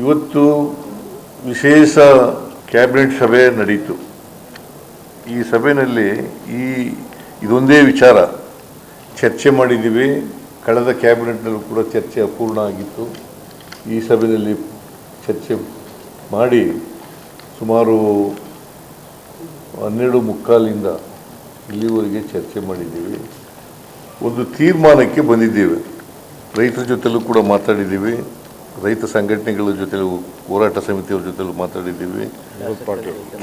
ಇವತ್ತು ವಿಶೇಷ ಕ್ಯಾಬಿನೆಟ್ ಸಭೆ ನಡೆಯಿತು. ಈ ಸಭೆಯಲ್ಲಿ ಇದೊಂದೇ ವಿಚಾರ ಚರ್ಚೆ ಮಾಡಿದ್ದೀವಿ. ಕಳೆದ ಕ್ಯಾಬಿನೆಟ್ನಲ್ಲೂ ಕೂಡ ಚರ್ಚೆ ಅಪೂರ್ಣ ಆಗಿತ್ತು. ಈ ಸಭೆಯಲ್ಲಿ ಚರ್ಚೆ ಮಾಡಿ ಸುಮಾರು 12:45 ಇಲ್ಲಿವರೆಗೆ ಚರ್ಚೆ ಮಾಡಿದ್ದೀವಿ. ಒಂದು ತೀರ್ಮಾನಕ್ಕೆ ಬಂದಿದ್ದೇವೆ. ರೈತರ ಜೊತೆಲೂ ಕೂಡ ಮಾತಾಡಿದ್ದೀವಿ, ರೈತ ಸಂಘಟನೆಗಳ ಜೊತೆಲೂ, ಹೋರಾಟ ಸಮಿತಿಯವ್ರ ಜೊತೆಲೂ ಮಾತಾಡಿದ್ದೀವಿ,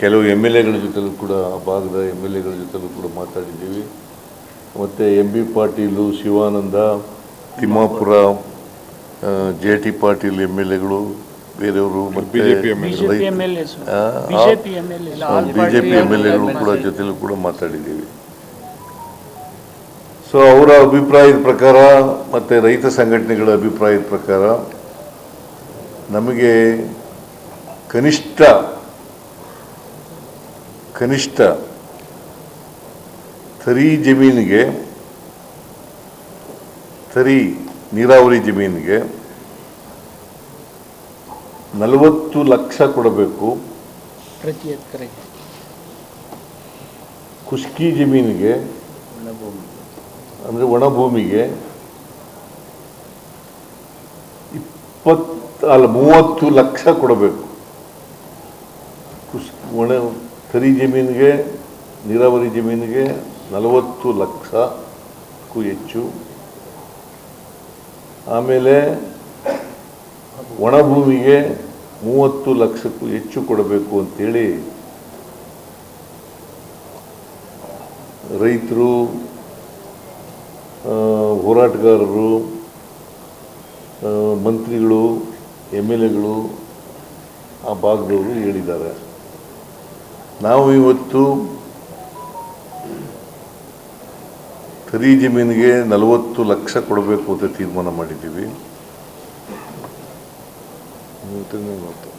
ಕೆಲವು MLAಗಳ ಜೊತೆಲೂ ಕೂಡ, ಆ ಭಾಗದ MLAಗಳ ಜೊತೆಲೂ ಕೂಡ ಮಾತಾಡಿದ್ದೀವಿ. ಮತ್ತು MB ಪಾಟೀಲು, ಶಿವಾನಂದ, ತಿಮ್ಮಾಪುರ, JT ಪಾಟೀಲ್ MLAಗಳು, ಬೇರೆಯವರು, ಮತ್ತು BJP MLAಗಳು ಕೂಡ ಜೊತೆಲೂ ಕೂಡ ಮಾತಾಡಿದ್ದೀವಿ. ಸೊ ಅವರ ಅಭಿಪ್ರಾಯದ ಪ್ರಕಾರ ಮತ್ತು ರೈತ ಸಂಘಟನೆಗಳ ಅಭಿಪ್ರಾಯದ ಪ್ರಕಾರ ನಮಗೆ ಕನಿಷ್ಠ ತರಿ ಜಮೀನಿಗೆ, ತರಿ ನೀರಾವರಿ ಜಮೀನಿಗೆ 40 ಲಕ್ಷ ಕೊಡಬೇಕು. ಪ್ರತಿ ಎಕರೆಗೆ. ಖುಷ್ಕಿ ಜಮೀನಿಗೆ ಅಂದರೆ ಒಣ ಭೂಮಿಗೆ 30 ಲಕ್ಷ ಕೊಡಬೇಕು. ತರಿ ಜಮೀನಿಗೆ, ನೀರಾವರಿ ಜಮೀನಿಗೆ 40 ಲಕ್ಷಕ್ಕೂ ಹೆಚ್ಚು. ಆಮೇಲೆ ಒಣ ಭೂಮಿಗೆ 30 ಲಕ್ಷಕ್ಕೂ ಹೆಚ್ಚು ಕೊಡಬೇಕು ಅಂತೇಳಿ ರೈತರು, ಹೋರಾಟಗಾರರು, ಮಂತ್ರಿಗಳು, MLAಗಳು, ಆ ಭಾಗದವರು ಹೇಳಿದ್ದಾರೆ. ನಾವು ಇವತ್ತು ತರಿ ಜಮೀನಿಗೆ 40 ಲಕ್ಷ ಕೊಡಬೇಕು ಅಂತ ತೀರ್ಮಾನ ಮಾಡಿದ್ದೀವಿ. 40-30.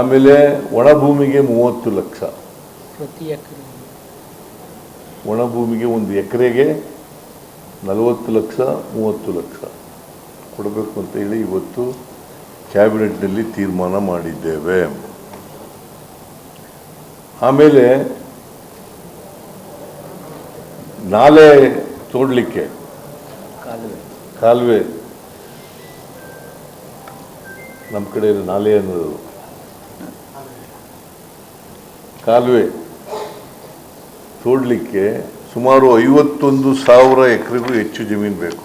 ಆಮೇಲೆ ಒಣ ಭೂಮಿಗೆ 30 ಲಕ್ಷ. ಪ್ರತಿ ಎಕರೆ. ಒಣ ಭೂಮಿಗೆ 1 ಎಕರೆಗೆ 40 ಲಕ್ಷ, 30 ಲಕ್ಷ ಕೊಡಬೇಕು ಅಂತ ಹೇಳಿ ಇವತ್ತು ಕ್ಯಾಬಿನೆಟ್ನಲ್ಲಿ ತೀರ್ಮಾನ ಮಾಡಿದ್ದೇವೆ. ಆಮೇಲೆ ನಾಲೆ ತೋಡಲಿಕ್ಕೆ, ಕಾಲುವೆ, ನಮ್ಮ ಕಡೆ ನಾಲೆ ಅನ್ನೋದು, ಕಾಲುವೆ ತೋಡಲಿಕ್ಕೆ ಸುಮಾರು 51,000 ಎಕರೆಗೂ ಹೆಚ್ಚು ಜಮೀನು ಬೇಕು.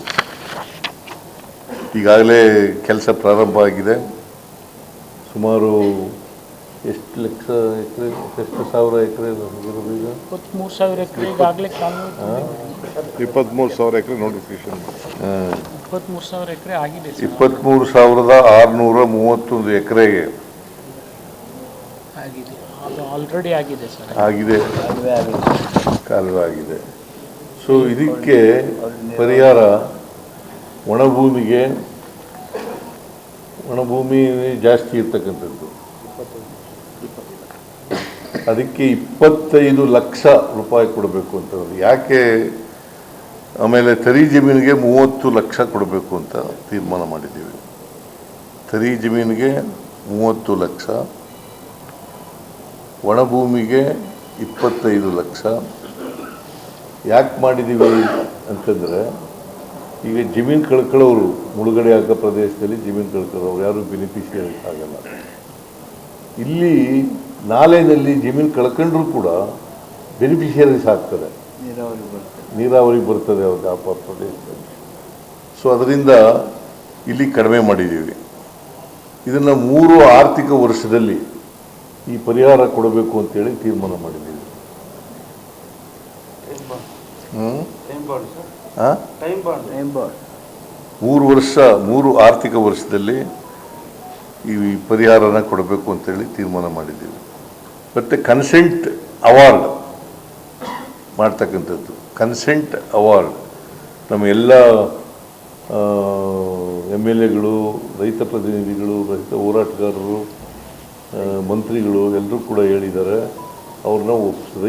ಈಗಾಗಲೇ ಕೆಲಸ ಪ್ರಾರಂಭ ಆಗಿದೆ. ಸುಮಾರು ಎಷ್ಟು ಲಕ್ಷ ಎಕರೆ, ಎಷ್ಟು ಸಾವಿರ ಎಕರೆ ಈಗ? 23,000 ಎಕರೆ ಈಗಾಗಲೇ. 23,000 ಎಕರೆ ನೋಟಿಫಿಕೇಶನ್. 23,000 ಎಕರೆ ಆಗಿದೆ. 23,631 ಎಕರೆಗೆ ಆಗಿದೆ. ಅದು ಆಲ್ರೆಡಿ ಆಗಿದೆ ಸರ್. ಆಗಿದೆ, ಕಾಲುವೆ ಆಗಿದೆ. ಸೊ ಇದಕ್ಕೆ ಪರಿಹಾರ ಒಣ ಭೂಮಿ ಜಾಸ್ತಿ ಇರ್ತಕ್ಕಂಥದ್ದು, ಅದಕ್ಕೆ 25 ಲಕ್ಷ ರೂಪಾಯಿ ಕೊಡಬೇಕು ಅಂತ. ಯಾಕೆ? ಆಮೇಲೆ ತರಿ ಜಮೀನಿಗೆ 30 ಲಕ್ಷ ಕೊಡಬೇಕು ಅಂತ ತೀರ್ಮಾನ ಮಾಡಿದ್ದೀವಿ. ತರಿ ಜಮೀನಿಗೆ 30 ಲಕ್ಷ, ಒಣ ಭೂಮಿಗೆ 25 ಲಕ್ಷ. ಯಾಕೆ ಮಾಡಿದ್ದೀವಿ ಅಂತಂದರೆ, ಈಗ ಜಮೀನು ಕಳ್ಕೊಳ್ಳೋರು, ಮುಳುಗಡೆ ಆಗೋ ಪ್ರದೇಶದಲ್ಲಿ ಜಮೀನು ಕಳ್ಕೊಳ್ಳೋರು ಯಾರು ಬೆನಿಫಿಷಿಯರಿ ಆಗಲ್ಲ. ಇಲ್ಲಿ ನಾಲೆಯಲ್ಲಿ ಜಮೀನು ಕಳ್ಕೊಂಡ್ರೂ ಕೂಡ ಬೆನಿಫಿಷಿಯರೀಸ್ ಆಗ್ತದೆ, ನೀರಾವರಿ ಬರ್ತದೆ ಅವ್ರಿಗೆ ಆ ಪ್ರದೇಶದಲ್ಲಿ. ಸೊ ಅದರಿಂದ ಇಲ್ಲಿ ಕಡಿಮೆ ಮಾಡಿದ್ದೀವಿ. ಇದನ್ನು 3 ಆರ್ಥಿಕ ವರ್ಷದಲ್ಲಿ ಈ ಪರಿಹಾರ ಕೊಡಬೇಕು ಅಂತೇಳಿ ತೀರ್ಮಾನ ಮಾಡಿದ್ದೀವಿ. 3 ಆರ್ಥಿಕ ವರ್ಷದಲ್ಲಿ ಈ ಪರಿಹಾರನ ಕೊಡಬೇಕು ಅಂತೇಳಿ ತೀರ್ಮಾನ ಮಾಡಿದ್ದೀವಿ. ಮತ್ತು ಕನ್ಸೆಂಟ್ ಅವಾರ್ಡ್ ಮಾಡ್ತಕ್ಕಂಥದ್ದು, ಕನ್ಸೆಂಟ್ ಅವಾರ್ಡ್ ನಮ್ಮ ಎಲ್ಲ MLAಗಳು, ರೈತ ಪ್ರತಿನಿಧಿಗಳು, ರೈತ ಹೋರಾಟಗಾರರು, ಮಂತ್ರಿಗಳು ಎಲ್ಲರೂ ಕೂಡ ಹೇಳಿದ್ದಾರೆ. ಅವ್ರನ್ನ ಒಪ್ಪಿಸಿದೆ.